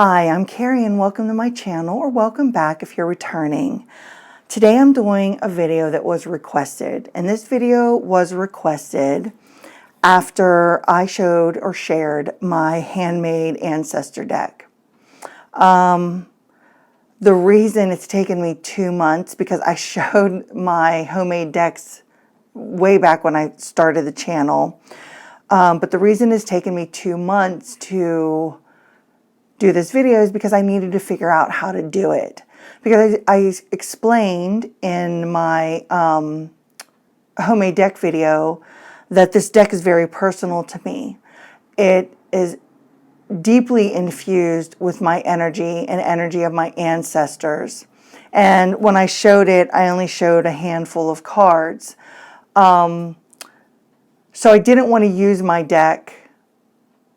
Hi, I'm Carrie and welcome to my channel, or welcome back if you're returning. Today I'm doing a video that was requested, and this video was requested after I showed or shared my handmade Ancestor deck. The reason it's taken me 2 months, because I showed my homemade decks way back when I started the channel, but the reason it's taken me 2 months to do this video is because I needed to figure out how to do it. Because I explained in my homemade deck video that this deck is very personal to me. It is deeply infused with my energy and energy of my ancestors. And when I showed it, I only showed a handful of cards. So I didn't want to use my deck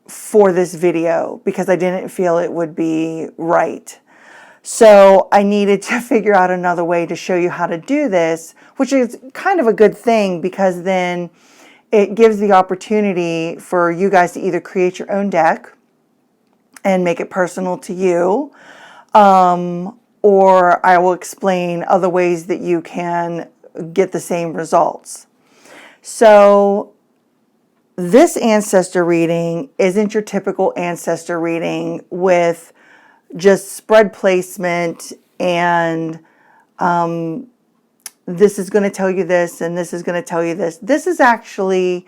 for this video because I didn't feel it would be right. So I needed to figure out another way to show you how to do this, which is kind of a good thing, because then it gives the opportunity for you guys to either create your own deck and make it personal to you, or I will explain other ways that you can get the same results. So this ancestor reading isn't your typical ancestor reading with just spread placement and this is going to tell you this and this is going to tell you this. This is actually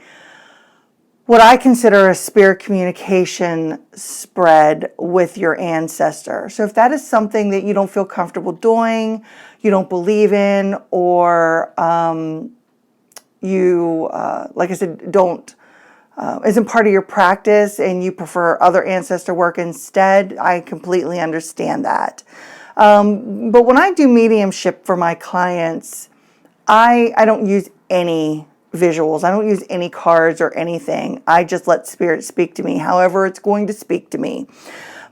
what I consider a spirit communication spread with your ancestor. So if that is something that you don't feel comfortable doing, you don't believe in, or you, like I said, isn't part of your practice and you prefer other ancestor work instead, I completely understand that. But when I do mediumship for my clients, I don't use any visuals. I don't use any cards or anything. I just let spirit speak to me however it's going to speak to me.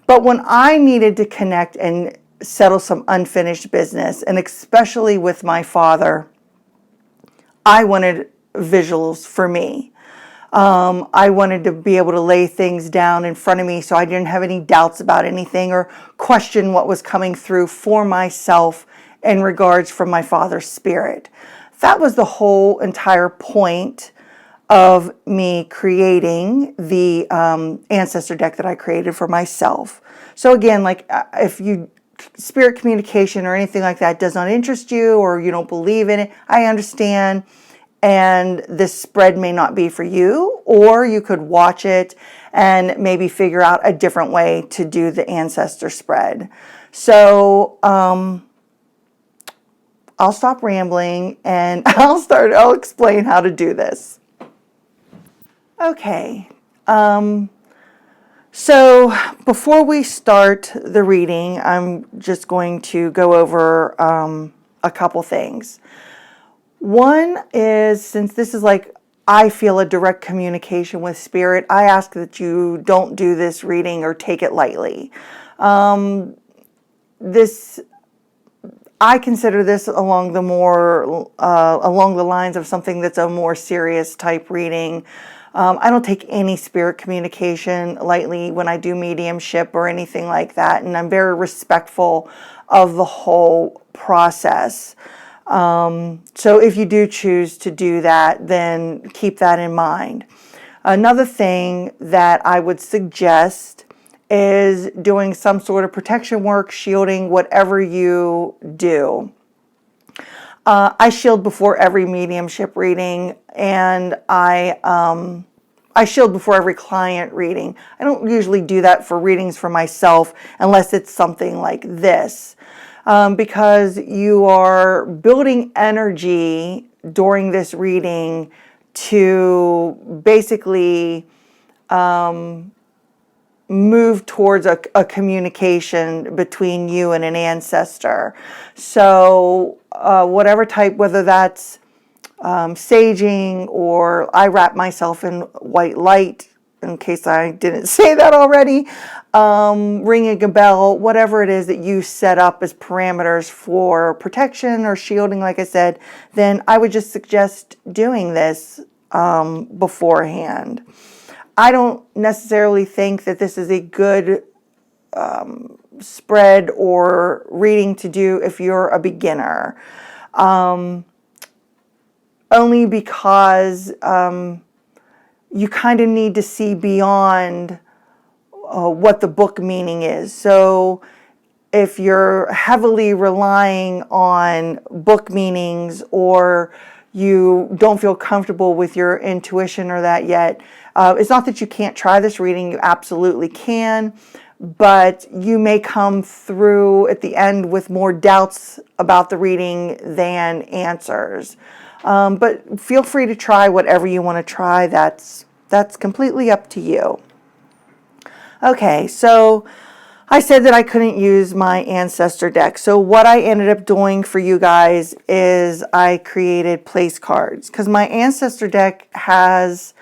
But when I needed to connect and settle some unfinished business, and especially with my father, I wanted visuals for me. I wanted to be able to lay things down in front of me so I didn't have any doubts about anything or question what was coming through for myself in regards from my father's spirit. That was the whole entire point of me creating the ancestor deck that I created for myself. So again, like if you spirit communication or anything like that does not interest you, or you don't believe in it, I understand. And this spread may not be for you, or you could watch it and maybe figure out a different way to do the ancestor spread. So I'll stop rambling and I'll explain how to do this. Okay. So before we start the reading, I'm just going to go over a couple things. One is, since this is like, I feel a direct communication with spirit, I ask that you don't do this reading or take it lightly. I consider this along the lines of something that's a more serious type reading. I don't take any spirit communication lightly when I do mediumship or anything like that, and I'm very respectful of the whole process. So if you do choose to do that, then keep that in mind. Another thing that I would suggest is doing some sort of protection work, shielding, whatever you do. I shield before every mediumship reading, and I shield before every client reading. I don't usually do that for readings for myself unless it's something like this. Because you are building energy during this reading to basically move towards a communication between you and an ancestor. So whatever type, whether that's saging, or I wrap myself in white light, in case I didn't say that already, ringing a bell, whatever it is that you set up as parameters for protection or shielding, like I said, then I would just suggest doing this beforehand. I don't necessarily think that this is a good spread or reading to do if you're a beginner. Only because you kind of need to see beyond what the book meaning is. So if you're heavily relying on book meanings, or you don't feel comfortable with your intuition or that yet, it's not that you can't try this reading. You absolutely can, but you may come through at the end with more doubts about the reading than answers. But feel free to try whatever you want to try. That's completely up to you. Okay, so I said that I couldn't use my Ancestor deck. So what I ended up doing for you guys is I created place cards, because my Ancestor deck has,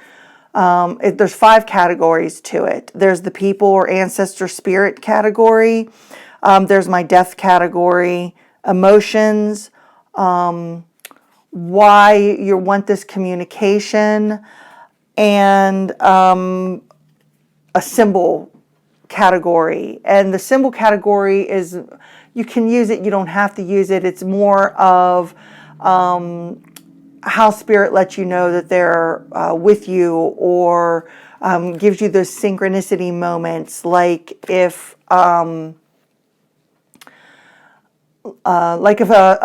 there's 5 categories to it. There's the people or ancestor spirit category. There's my death category, emotions, why you want this communication, and a symbol category. And the symbol category is, you can use it, you don't have to use it. It's more of how spirit lets you know that they're with you, or gives you those synchronicity moments, like if a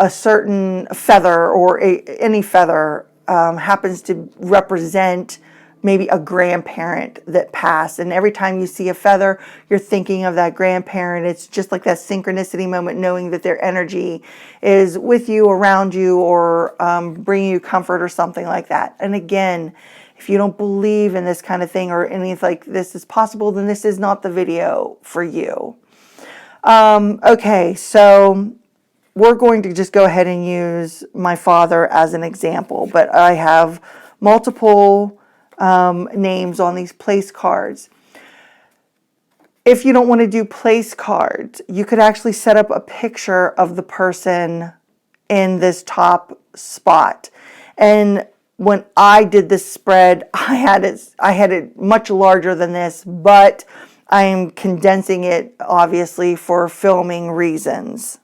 certain feather, or any feather happens to represent maybe a grandparent that passed, and every time you see a feather, you're thinking of that grandparent. It's just like that synchronicity moment, knowing that their energy is with you, around you, or bringing you comfort or something like that. And again, if you don't believe in this kind of thing, or anything like this is possible, then this is not the video for you. Okay, so we're going to just go ahead and use my father as an example, but I have multiple names on these place cards. If you don't want to do place cards, you could actually set up a picture of the person in this top spot. And when I did this spread, I had it much larger than this, but I am condensing it obviously for filming reasons.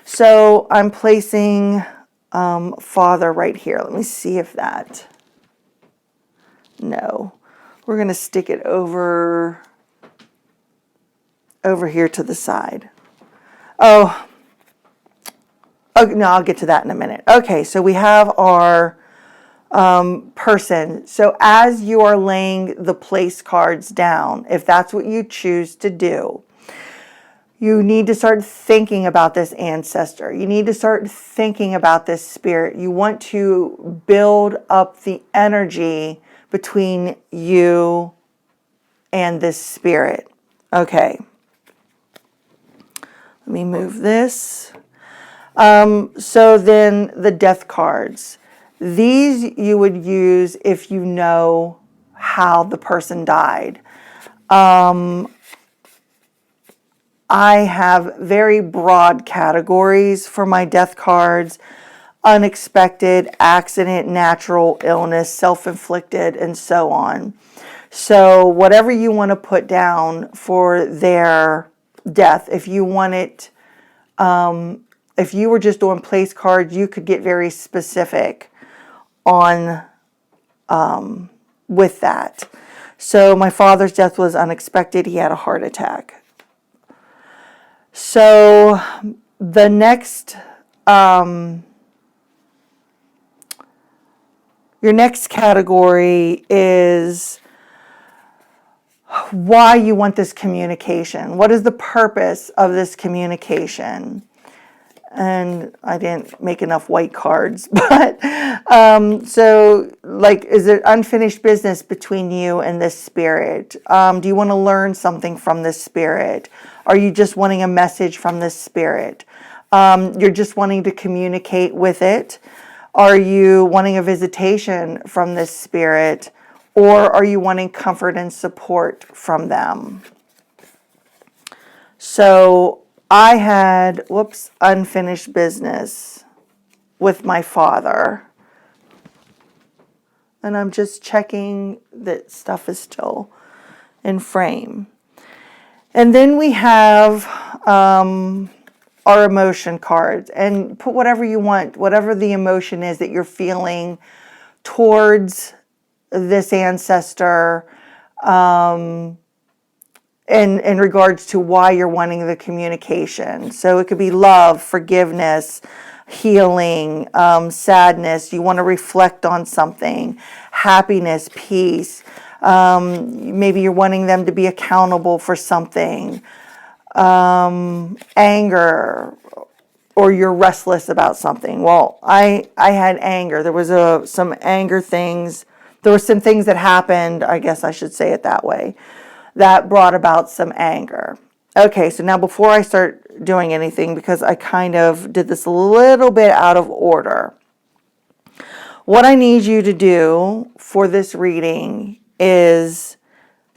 So I'm placing father right here. Let me see if that. No, we're going to stick it over here to the side. Oh, no, I'll get to that in a minute. Okay, so we have our person. So as you are laying the place cards down, if that's what you choose to do, you need to start thinking about this ancestor. You need to start thinking about this spirit. You want to build up the energy between you and this spirit. Okay. Let me move this. So then the death cards. These you would use if you know how the person died. I have very broad categories for my death cards: unexpected, accident, natural, illness, self-inflicted, and so on. So whatever you want to put down for their death, if you want it, if you were just doing place cards, you could get very specific on with that. So my father's death was unexpected. He had a heart attack. So the next, your next category is why you want this communication. What is the purpose of this communication? And I didn't make enough white cards, but so like, is there unfinished business between you and this spirit? Do you want to learn something from this spirit? Are you just wanting a message from this spirit? You're just wanting to communicate with it? Are you wanting a visitation from this spirit? Or are you wanting comfort and support from them? So I had, unfinished business with my father. And I'm just checking that stuff is still in frame. And then we have our emotion cards, and put whatever you want, whatever the emotion is that you're feeling towards this ancestor, in regards to why you're wanting the communication. So it could be love, forgiveness, healing, sadness. You want to reflect on something, happiness, peace. Maybe you're wanting them to be accountable for something, anger, or you're restless about something. Well, I had anger. There was some anger things. There were some things that happened, I guess I should say it that way, that brought about some anger. Okay, so now before I start doing anything, because I kind of did this a little bit out of order, what I need you to do for this reading is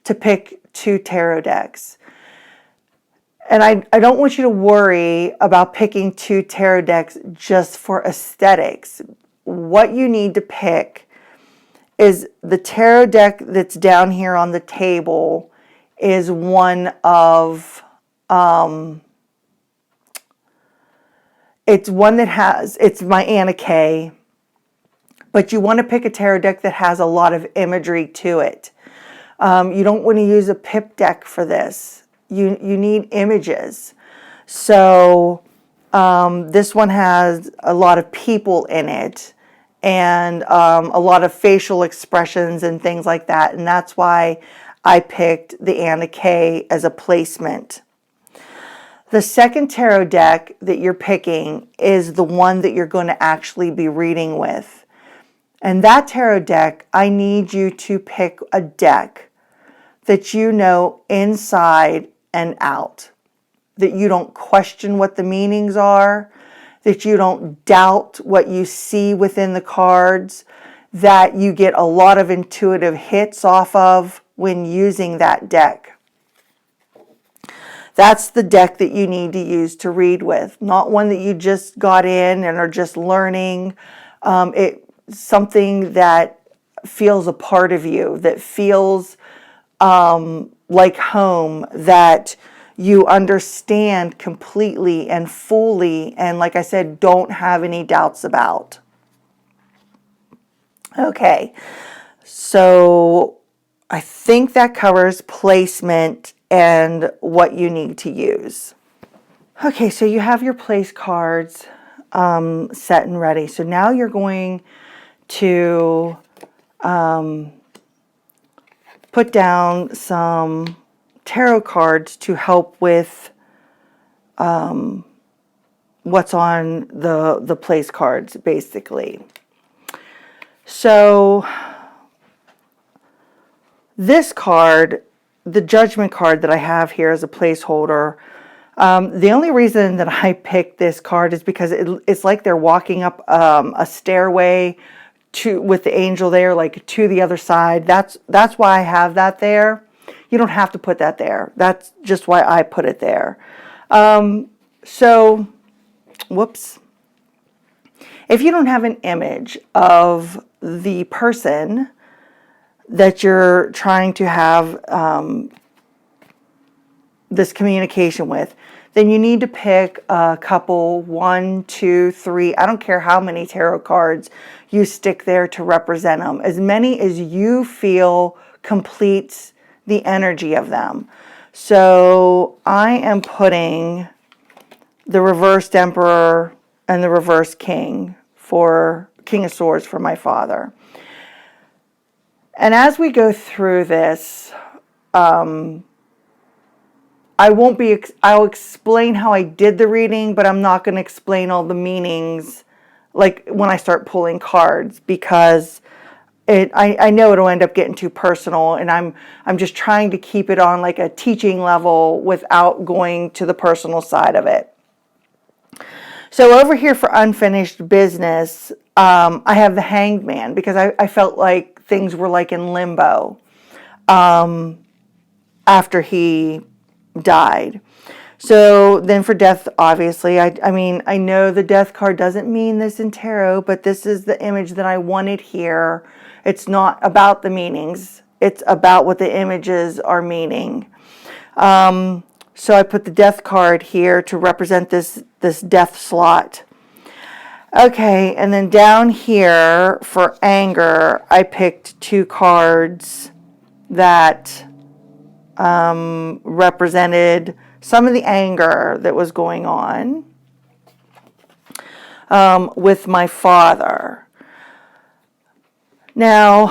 to pick 2 tarot decks. And I don't want you to worry about picking 2 tarot decks just for aesthetics. What you need to pick is the tarot deck that's down here on the table is one of, it's one that has, it's my Anna Kay, but you want to pick a tarot deck that has a lot of imagery to it. You don't want to use a pip deck for this. You need images. So this one has a lot of people in it, and a lot of facial expressions and things like that. And that's why I picked the Anna Kay as a placement. The second tarot deck that you're picking is the one that you're going to actually be reading with. And that tarot deck, I need you to pick a deck that you know inside and out, that you don't question what the meanings are, that you don't doubt what you see within the cards, that you get a lot of intuitive hits off of when using that deck. That's the deck that you need to use to read with, not one that you just got in and are just learning. Something that feels a part of you, that feels like home, that you understand completely and fully, and like I said, don't have any doubts about. Okay, so I think that covers placement and what you need to use. Okay, so you have your place cards set and ready. So now you're going to put down some tarot cards to help with what's on the place cards, basically. So this card, the Judgment card that I have here as a placeholder, the only reason that I picked this card is because it's like they're walking up a stairway with the angel there, like to the other side. That's why I have that there. You don't have to put that there. That's just why I put it there. So, whoops. If you don't have an image of the person that you're trying to have this communication with, then you need to pick a couple, 1, 2, 3, I don't care how many tarot cards you stick there to represent them. As many as you feel completes the energy of them. So I am putting the reversed Emperor and the reversed King of Swords for my father. And as we go through this, I'll explain how I did the reading, but I'm not going to explain all the meanings like when I start pulling cards, because I know it'll end up getting too personal, and I'm just trying to keep it on like a teaching level without going to the personal side of it. So over here for unfinished business, I have the Hanged Man, because I felt like things were like in limbo after he died. So then for death, obviously, I mean, I know the death card doesn't mean this in tarot, but this is the image that I wanted here. It's not about the meanings. It's about what the images are meaning. So I put the death card here to represent this death slot. Okay, and then down here for anger, I picked 2 cards that represented some of the anger that was going on with my father. Now,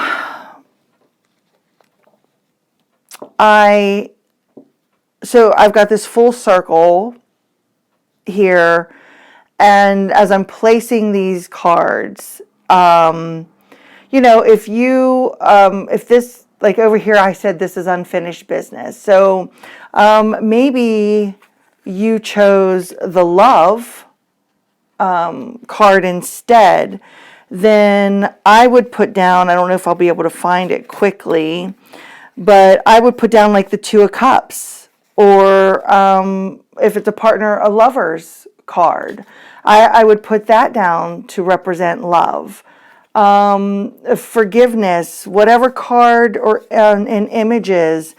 so I've got this full circle here, and as I'm placing these cards, you know, if this, like over here, I said this is unfinished business. So maybe you chose the love card instead. Then I would put down, I don't know if I'll be able to find it quickly, but I would put down like the 2 of Cups, or if it's a partner, a lover's card. I would put that down to represent love. Forgiveness, whatever card or in images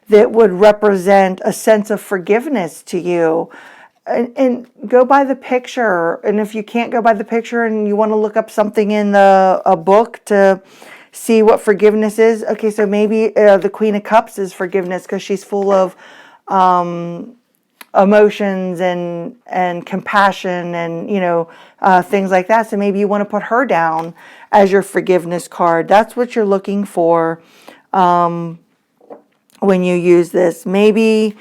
that would represent a sense of forgiveness to you. And go by the picture. And if you can't go by the picture and you want to look up something in a book to see what forgiveness is, okay, so maybe the Queen of Cups is forgiveness because she's full of emotions and compassion and, you know, things like that. So maybe you want to put her down as your forgiveness card. That's what you're looking for when you use this. Maybe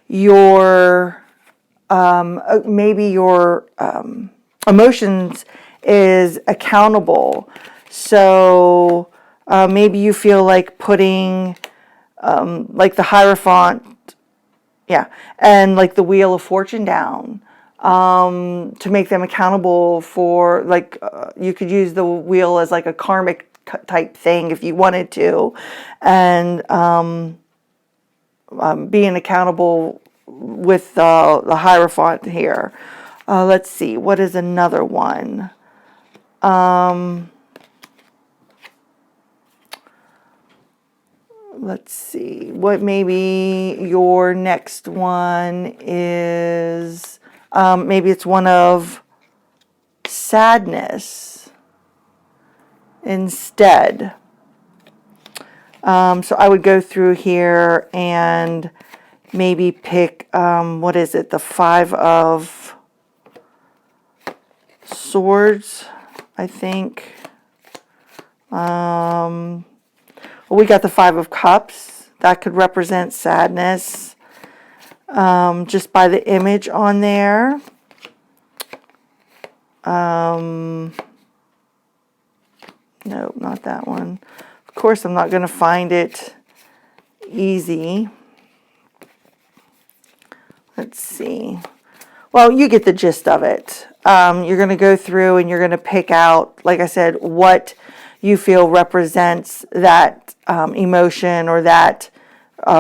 your emotions is accountable. So maybe you feel like putting like the Hierophant, yeah, and like the Wheel of Fortune down to make them accountable for, like, you could use the wheel as like a karmic type thing if you wanted to, and being accountable with the Hierophant here. Let's see, what is another one? Let's see, what maybe your next one is, maybe it's one of sadness instead. So I would go through here and maybe pick, what is it, the 5 of Swords, I think. We got the 5 of Cups. That could represent sadness, just by the image on there. No, not that one. Of course, I'm not going to find it easy. Let's see. Well, you get the gist of it. You're going to go through and you're going to pick out, like I said, what you feel represents that emotion or that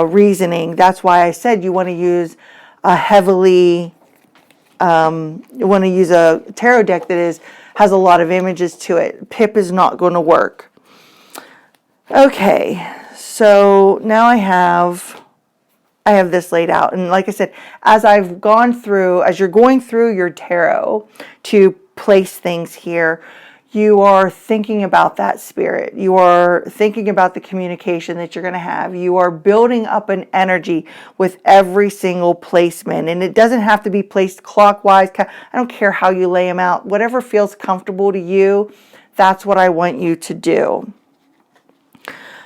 reasoning. That's why I said you want to use a heavily, you want to use a tarot deck that has a lot of images to it. Pip is not going to work. Okay, so now I have this laid out. And like I said, as I've gone through, as you're going through your tarot to place things here, you are thinking about that spirit. You are thinking about the communication that you're going to have. You are building up an energy with every single placement. And it doesn't have to be placed clockwise. I don't care how you lay them out. Whatever feels comfortable to you, that's what I want you to do.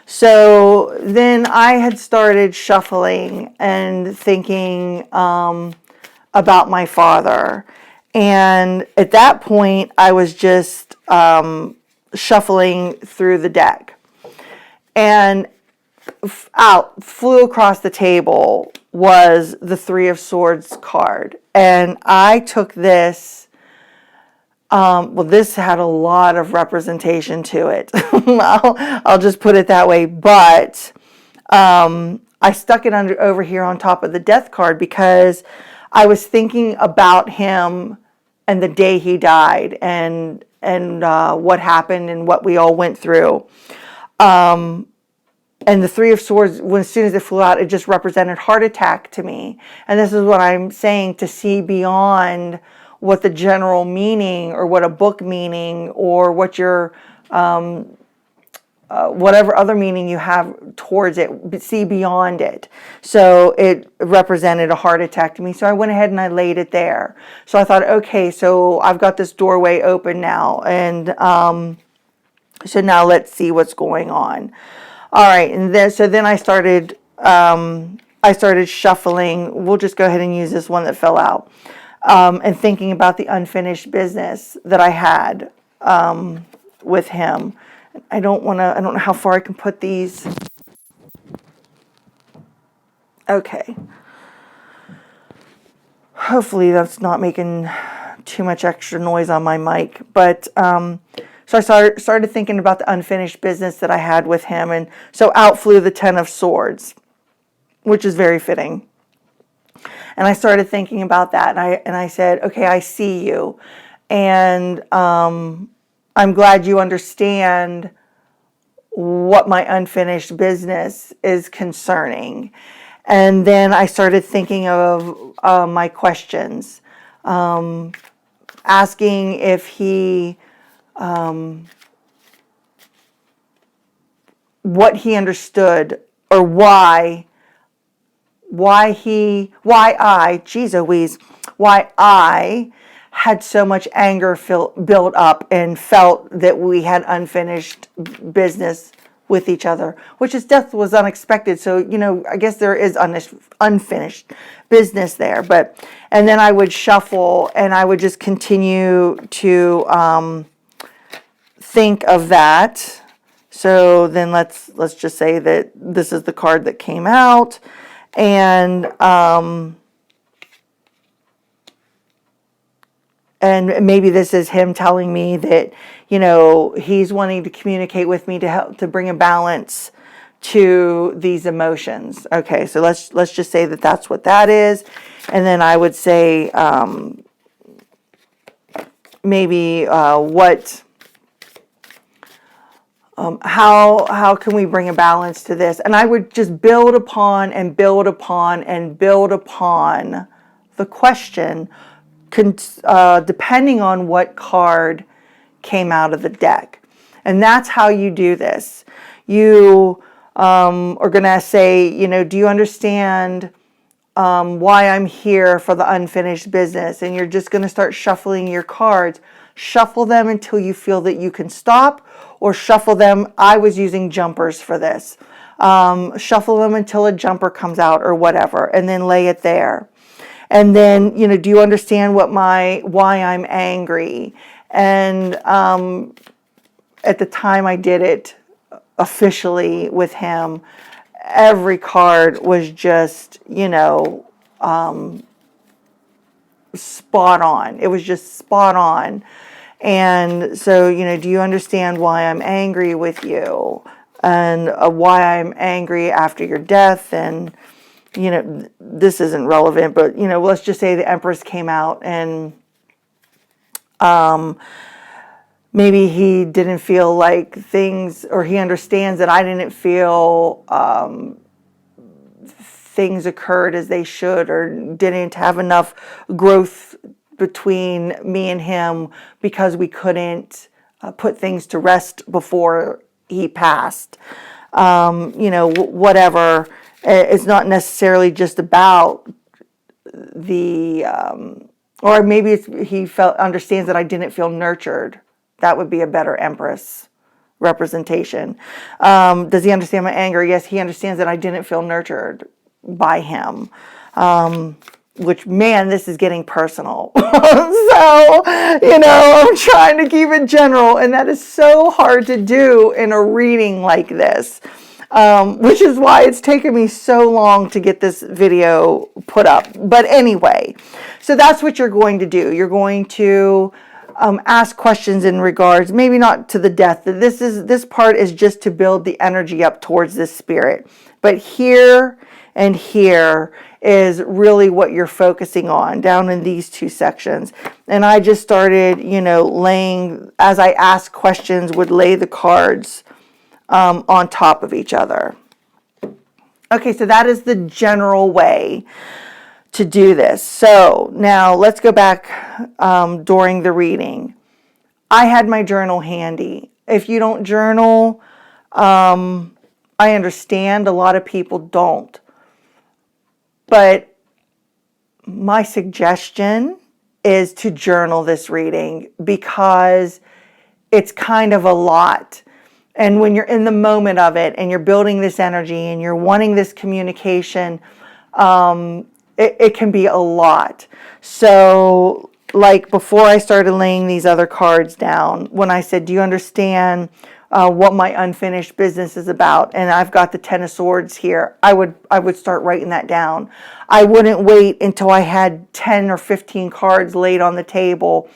So then I had started shuffling and thinking about my father. And at that point, I was just shuffling through the deck. And flew across the table was the 3 of Swords card. And I took this. Well, this had a lot of representation to it. I'll just put it that way. But I stuck it over here on top of the Death card because I was thinking about him and the day he died and what happened and what we all went through. And the Three of Swords, when as soon as it flew out, it just represented heart attack to me. And this is what I'm saying, to see beyond what the general meaning or what a book meaning or what your whatever other meaning you have towards it, see beyond it. So it represented a heart attack to me. So I went ahead and I laid it there. So I thought, okay, so I've got this doorway open now. And so now let's see what's going on. All right. And then, so then I started shuffling. We'll just go ahead and use this one that fell out. And thinking about the unfinished business that I had with him. I don't know how far I can put these. Okay. Hopefully that's not making too much extra noise on my mic. But so I started thinking about the unfinished business that I had with him. And so out flew the Ten of Swords, which is very fitting. And I started thinking about that. And I said, okay, I see you. And I'm glad you understand what my unfinished business is concerning. And then I started thinking of my questions, asking if he, what he understood, or why I had so much anger built up and felt that we had unfinished business with each other, which his death was unexpected. So, you know, I guess there is unfinished business there. But, and then I would shuffle and I would just continue to think of that. So then let's just say that this is the card that came out. And maybe this is him telling me that, you know, he's wanting to communicate with me to help to bring a balance to these emotions. Okay, so let's just say that that's what that is. And then I would say maybe how can we bring a balance to this? And I would just build upon and build upon and build upon the question, depending on what card came out of the deck. And that's how you do this. You are going to say, you know, do you understand why I'm here for the unfinished business? And you're just going to start shuffling your cards. Shuffle them until you feel that you can stop, or shuffle them. I was using jumpers for this. Shuffle them until a jumper comes out or whatever, and then lay it there. And then, you know, do you understand why I'm angry? And at the time I did it officially with him, every card was just, you know, spot on. It was just spot on. And so, you know, do you understand why I'm angry with you? And why I'm angry after your death? And, you know, this isn't relevant, but, you know, let's just say the Empress came out and maybe he didn't feel like things, or he understands that I didn't feel things occurred as they should, or didn't have enough growth between me and him because we couldn't put things to rest before he passed. You know, whatever. It's not necessarily just about the, or maybe he understands that I didn't feel nurtured. That would be a better Empress representation. Does he understand my anger? Yes, he understands that I didn't feel nurtured by him. Which, man, this is getting personal. So, you know, I'm trying to keep it general, and that is so hard to do in a reading like this. Which is why it's taken me so long to get this video put up. But anyway, so that's what you're going to do. You're going to ask questions in regards, maybe not to the death. This part is just to build the energy up towards this spirit. But here and here is really what you're focusing on down in these two sections. And I just started, you know, laying, as I asked questions, would lay the cards on top of each other. Okay, so that is the general way to do this. So now let's go back during the reading. I had my journal handy. If you don't journal, I understand a lot of people don't. But my suggestion is to journal this reading because it's kind of a lot. And when you're in the moment of it and you're building this energy and you're wanting this communication, it can be a lot. So like before I started laying these other cards down, when I said, do you understand what my unfinished business is about? And I've got the 10 of Swords here. I would start writing that down. I wouldn't wait until I had 10 or 15 cards laid on the table.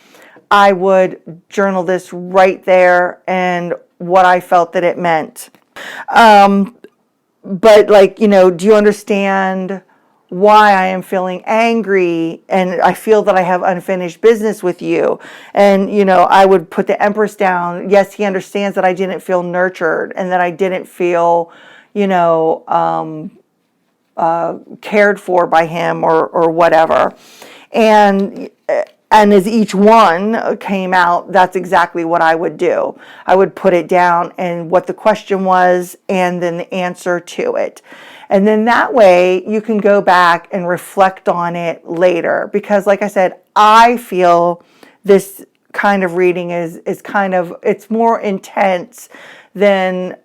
I would journal this right there and what I felt that it meant. But like, you know, do you understand why I am feeling angry and I feel that I have unfinished business with you? And, you know, I would put the Empress down. Yes, he understands that I didn't feel nurtured and that I didn't feel, you know, cared for by him or whatever. And as each one came out, that's exactly what I would do. I would put it down and what the question was and then the answer to it. And then that way you can go back and reflect on it later. Because like I said, I feel this kind of reading is kind of, it's more intense than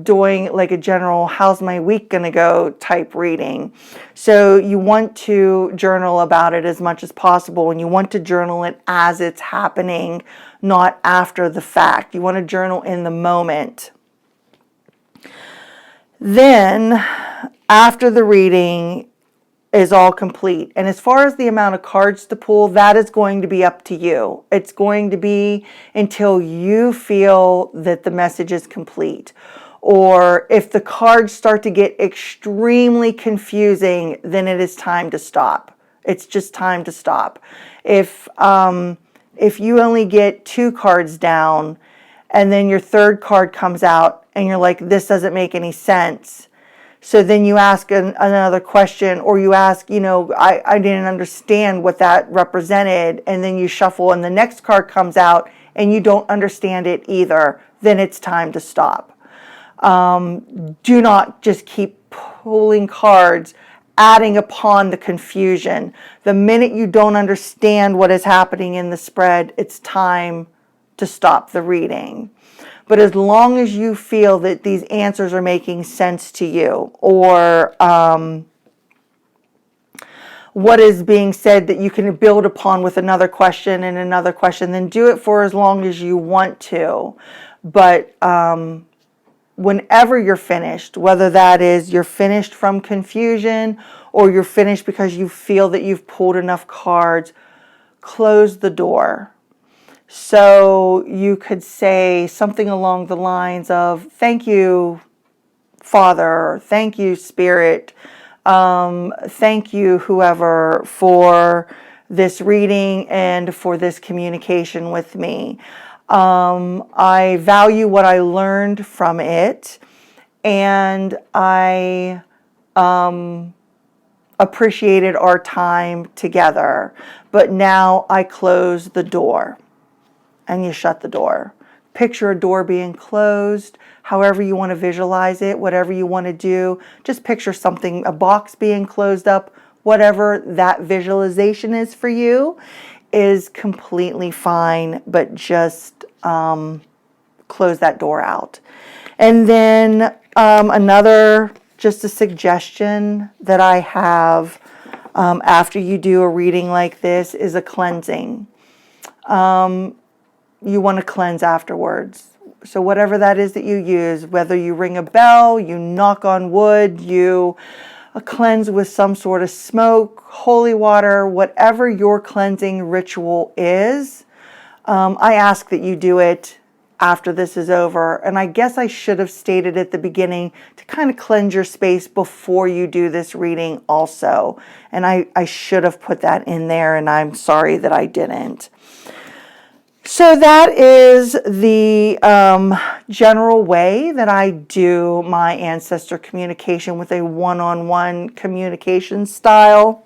doing like a general how's my week gonna go type reading. So you want to journal about it as much as possible, and you want to journal it as it's happening, not after the fact. You want to journal in the moment. Then after the reading is all complete, and as far as the amount of cards to pull, that is going to be up to you. It's going to be until you feel that the message is complete. Or if the cards start to get extremely confusing, then it is time to stop. It's just time to stop. If you only get 2 cards down and then your third card comes out and you're like, this doesn't make any sense. So then you ask another question, or you ask, you know, I didn't understand what that represented. And then you shuffle and the next card comes out and you don't understand it either. Then it's time to stop. Do not just keep pulling cards, adding upon the confusion. The minute you don't understand what is happening in the spread, it's time to stop the reading. But as long as you feel that these answers are making sense to you, or what is being said that you can build upon with another question and another question, then do it for as long as you want to. But whenever you're finished, whether that is you're finished from confusion or you're finished because you feel that you've pulled enough cards, close the door. So you could say something along the lines of, thank you, Father, thank you, Spirit, thank you, whoever, for this reading and for this communication with me. I value what I learned from it, and I appreciated our time together. But now I close the door. And you shut the door. Picture a door being closed, however you want to visualize it, whatever you want to do. Just picture something, a box being closed up, whatever that visualization is for you is completely fine, but just close that door out. And then just a suggestion that I have after you do a reading like this is a cleansing. You want to cleanse afterwards. So whatever that is that you use, whether you ring a bell, you knock on wood, you cleanse with some sort of smoke, holy water, whatever your cleansing ritual is, I ask that you do it after this is over. And I guess I should have stated at the beginning to kind of cleanse your space before you do this reading also. And I should have put that in there, and I'm sorry that I didn't. So that is the general way that I do my ancestor communication with a one-on-one communication style.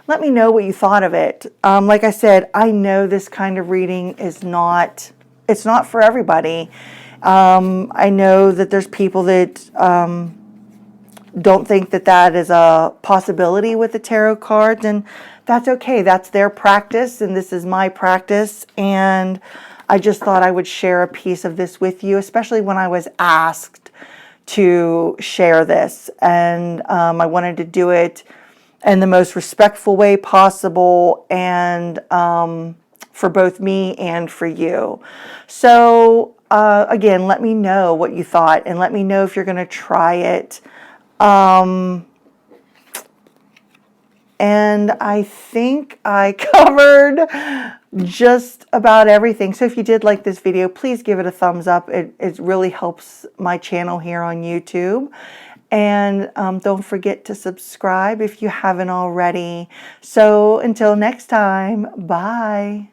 Let me know what you thought of it. Like I said, I know this kind of reading is not, it's not for everybody. I know that there's people that don't think that that is a possibility with the tarot cards, and that's okay. That's their practice, and this is my practice, and I just thought I would share a piece of this with you, especially when I was asked to share this, and I wanted to do it in the most respectful way possible, and for both me and for you. So again, let me know what you thought, and let me know if you're going to try it. And I think I covered just about everything. So if you did like this video, please give it a thumbs up. It really helps my channel here on YouTube. And don't forget to subscribe if you haven't already. So until next time, bye.